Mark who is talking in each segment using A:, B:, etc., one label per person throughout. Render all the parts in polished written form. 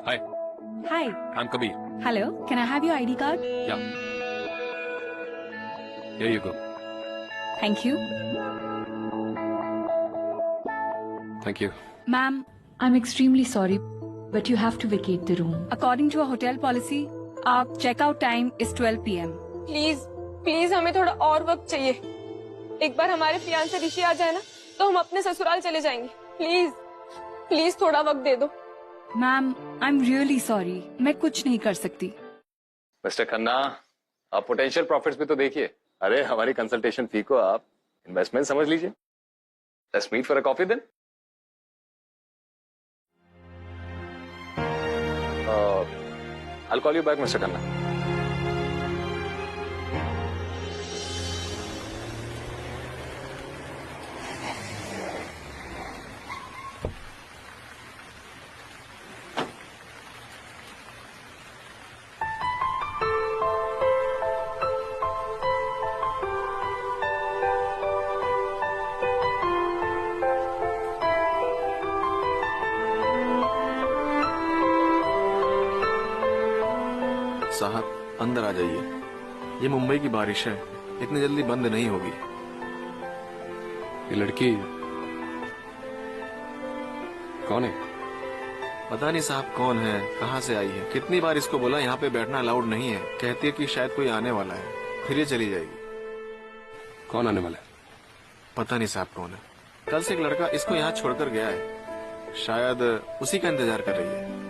A: Hi,
B: Hi.
A: I'm Kabir.
B: Hello. Can I have your ID card?
A: Yeah. Here you go.
B: Thank you.
A: Thank you.
B: Ma'am,
C: I'm extremely sorry, but you have to vacate the room.
B: according to our hotel policy, our checkout time is 12 p.m.
D: Please please हमें थोड़ा और वक्त चाहिए। एक बार हमारे fiance ऋषि आ जाए ना तो हम अपने ससुराल चले जाएंगे। प्लीज प्लीज थोड़ा वक्त दे दो।
B: Ma'am, I'm really sorry. मैं कुछ नहीं कर सकती।
E: मिस्टर खन्ना, आप पोटेंशियल प्रॉफिट्स भी तो देखिए। अरे हमारी कंसल्टेशन फी को आप इन्वेस्टमेंट समझ लीजिए। Let's meet for a coffee then. I'll call you back, Mr. Khanna.
F: साहब अंदर आ जाइए। ये मुंबई की बारिश है, इतनी जल्दी बंद नहीं होगी।
A: ये लड़की कौन है?
F: पता नहीं साहब कौन है, कहाँ से आई है। कितनी बार इसको बोला यहाँ पे बैठना अलाउड नहीं है। कहती है कि शायद कोई आने वाला है, फिर ये चली जाएगी।
A: कौन आने वाला है?
F: पता नहीं साहब कौन है। कल से एक लड़का इसको यहाँ छोड़कर गया है, शायद उसी का इंतजार कर रही है।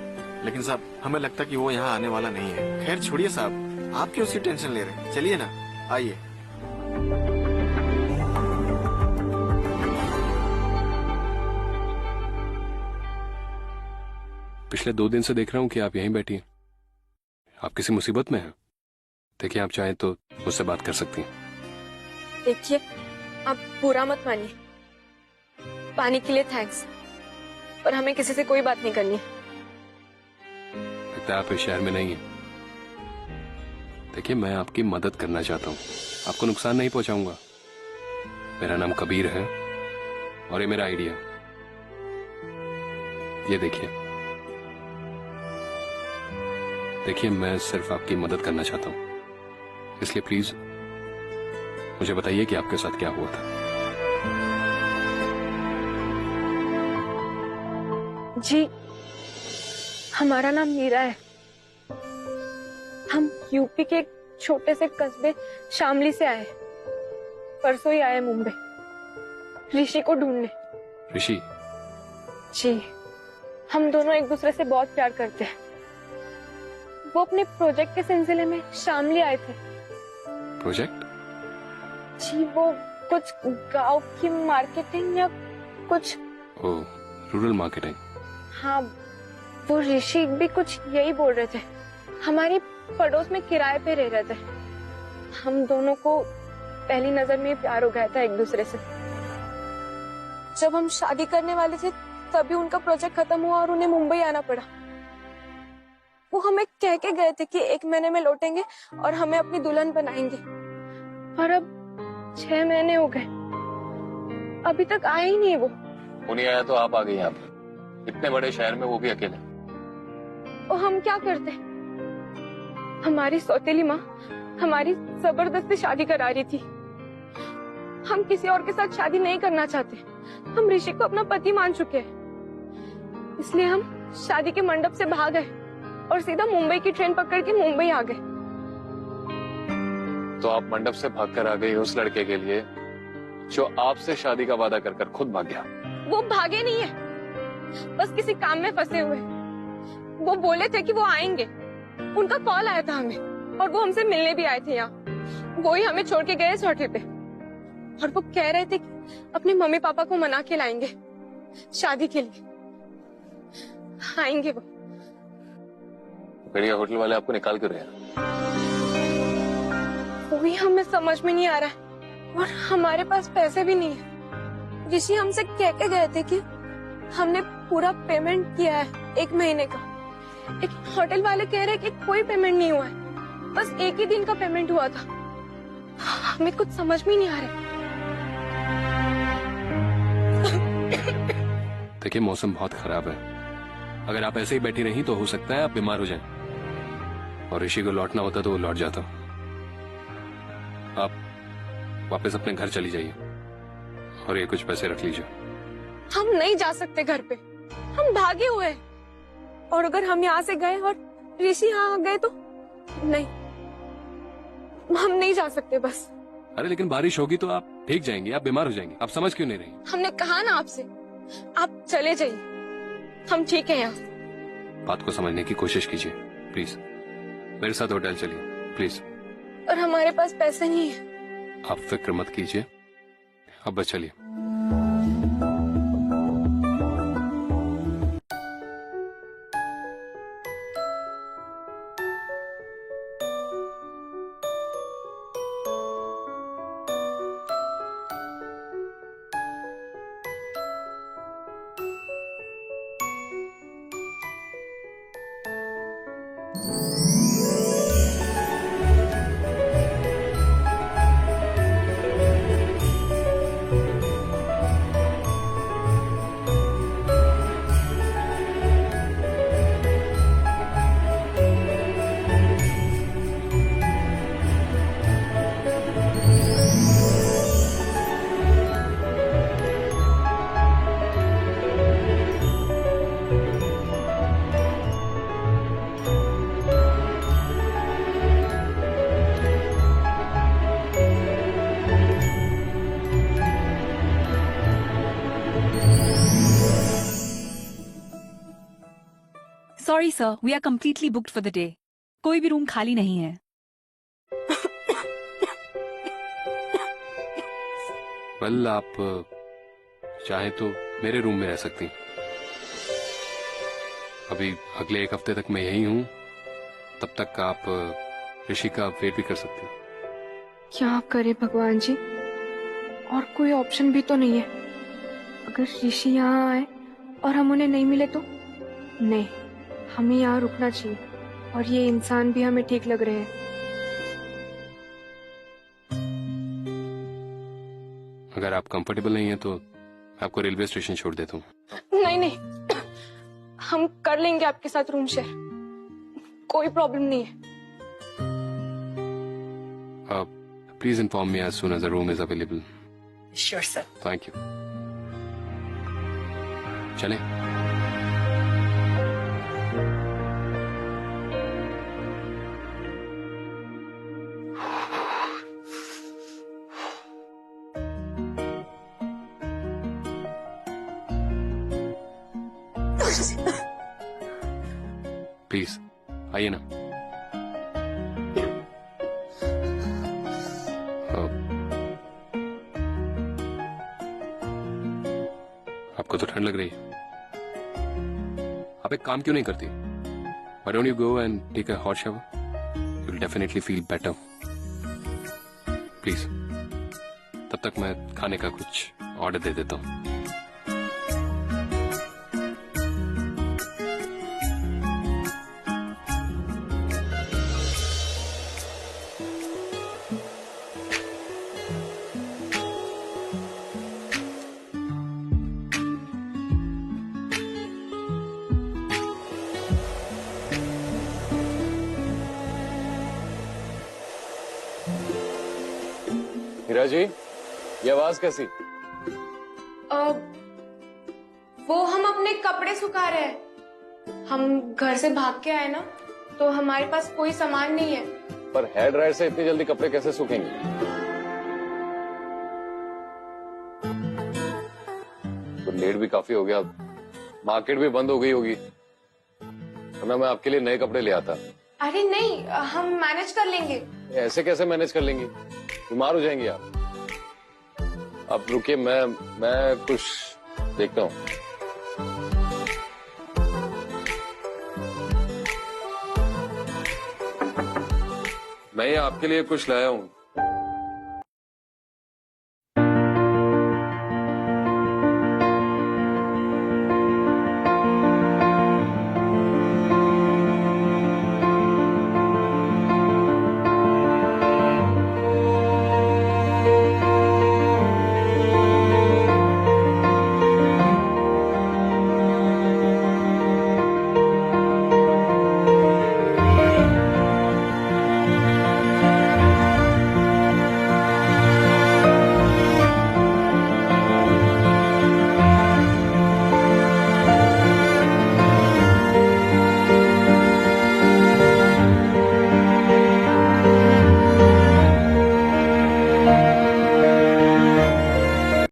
F: लेकिन साहब हमें लगता कि वो यहाँ आने वाला नहीं है। खैर छोड़िए साहब, आप क्यों उसकी टेंशन ले रहे हैं? चलिए ना, आइए।
A: पिछले 2 दिन से देख रहा हूँ कि आप यहीं बैठी हैं। आप किसी मुसीबत में हैं? देखिए, आप चाहें तो मुझसे बात कर सकती हैं।
D: देखिए आप बुरा मत मानिए। पानी के लिए थैंक्स, पर हमें किसी से कोई बात नहीं करनी है।
A: लगता है आप इस शहर में नहीं है। देखिए, मैं आपकी मदद करना चाहता हूँ, आपको नुकसान नहीं पहुंचाऊंगा। मेरा नाम कबीर है और ये मेरा आइडिया। ये देखिए देखिए, मैं सिर्फ आपकी मदद करना चाहता हूँ, इसलिए प्लीज मुझे बताइए कि आपके साथ क्या हुआ था।
D: जी, हमारा नाम मीरा है। हम यूपी के एक छोटे से कस्बे शामली से आए। परसों ही आए मुंबई ऋषि को ढूंढने।
A: ऋषि?
D: जी, हम दोनों एक दूसरे से बहुत प्यार करते हैं। वो अपने प्रोजेक्ट के सिलसिले में शामली आए थे।
A: प्रोजेक्ट?
D: जी, वो कुछ गांव की मार्केटिंग या कुछ।
A: ओ, रूरल मार्केटिंग।
D: हाँ, वो ऋषि भी कुछ यही बोल रहे थे। हमारी पड़ोस में किराए पे रह रहे थे। हम दोनों को पहली नजर में प्यार हो गया था एक दूसरे से। जब हम शादी करने वाले थे तभी उनका प्रोजेक्ट खत्म हुआ और उन्हें मुंबई आना पड़ा। वो हमें कह के गए थे कि 1 महीने में लौटेंगे और हमें अपनी दुल्हन बनाएंगे, पर अब 6 महीने हो गए, अभी तक आए ही नहीं वो।
E: वो नहीं आया तो आप आ गई यहाँ पे, इतने बड़े शहर में, वो भी अकेले।
D: और हम क्या करते? हमारी सौतेली माँ हमारी जबरदस्ती शादी करा रही थी। हम किसी और के साथ शादी नहीं करना चाहते। हम ऋषि को अपना पति मान चुके हैं, इसलिए हम शादी के मंडप से भाग गए और सीधा मुंबई की ट्रेन पकड़ के मुंबई आ गए।
E: तो आप मंडप से भागकर आ गई उस लड़के के लिए जो आपसे शादी का वादा कर खुद भाग गया।
D: वो भागे नहीं है, बस किसी काम में फंसे हुए। वो बोले थे कि वो आएंगे। उनका कॉल आया था हमें और वो हमसे मिलने भी आए थे यहाँ। वो ही हमें छोड़ के गए चौथे पे, और वो कह रहे थे कि अपने मम्मी पापा को मना के लाएंगे शादी के लिए। आएंगे वो।
E: फिर ये होटल वाले आपको निकाल क्यों रहे हैं?
D: वही हमें समझ में नहीं आ रहा है, और हमारे पास पैसे भी नहीं है। ऋषि हमसे कह के गए थे कि हमने पूरा पेमेंट किया है 1 महीने का, लेकिन होटल वाले कह रहे कि कोई पेमेंट नहीं हुआ है, बस 1 ही दिन का पेमेंट हुआ था। हमें कुछ समझ में नहीं आ रहा।
A: देखिए, मौसम बहुत खराब है, अगर आप ऐसे ही बैठी रही तो हो सकता है आप बीमार हो जाएं। और ऋषि को लौटना होता तो वो लौट जाता। आप वापस अपने घर चली जाइए और ये कुछ पैसे रख लीजिए।
D: हम नहीं जा सकते घर पे, हम भागे हुए हैं। और अगर हम यहाँ से गए और ऋषि यहाँ आ गए तो नहीं, हम नहीं जा सकते बस।
A: अरे लेकिन बारिश होगी तो आप भीग जाएंगे, आप बीमार हो जाएंगे। आप समझ क्यों नहीं रही?
D: हमने कहा ना आपसे, आप चले जाइए, हम ठीक है यहाँ।
A: बात को समझने की कोशिश कीजिए प्लीज। मेरे साथ होटल चलिए प्लीज।
D: और हमारे पास पैसे नहीं है।
A: आप फिक्र मत कीजिए, अब बस चलिए।
B: Sorry sir, we are completely booked for the day. कोई भी रूम खाली नहीं है।
A: वेल आप चाहे तो मेरे रूम में रह सकती। अभी अगले 1 हफ्ते तक मैं यही हूँ, तब तक आप ऋषि का वेट भी कर सकती।
D: क्या करे भगवान जी, और कोई ऑप्शन भी तो नहीं है। अगर ऋषि यहाँ आए और हम उन्हें नहीं मिले तो? नहीं, हमें यहाँ रुकना चाहिए। और ये इंसान भी हमें ठीक लग रहे हैं।
A: अगर आप कंफर्टेबल नहीं है तो मैं आपको रेलवे स्टेशन छोड़ देता हूँ।
D: नहीं नहीं, हम कर लेंगे आपके साथ रूम शेयर, कोई प्रॉब्लम नहीं है।
A: Please inform me as soon as the room is available.
B: Sure sir.
A: Thank you. चलें। प्लीज आइए ना। आपको तो ठंड लग रही है, आप एक काम क्यों नहीं करती? Why don't you go and take a hot shower? You'll definitely feel better. Please, तब तक मैं खाने का कुछ ऑर्डर दे देता हूँ।
E: हीरा जी, ये आवाज कैसी?
D: वो हम अपने कपड़े सुखा रहे हैं। हम घर से भाग के आए ना, तो हमारे पास कोई सामान नहीं है।
E: पर हेयर ड्रायर से इतनी जल्दी कपड़े कैसे सूखेंगे? तो लेट भी काफी हो गया, मार्केट भी बंद हो गई होगी, वरना मैं आपके लिए नए कपड़े ले आता।
D: अरे नहीं, हम मैनेज कर लेंगे।
E: ऐसे कैसे मैनेज कर लेंगी? बीमार हो जाएंगी आप। आप रुकिए, मैं कुछ देखता हूँ। मैं ये आपके लिए कुछ लाया हूँ,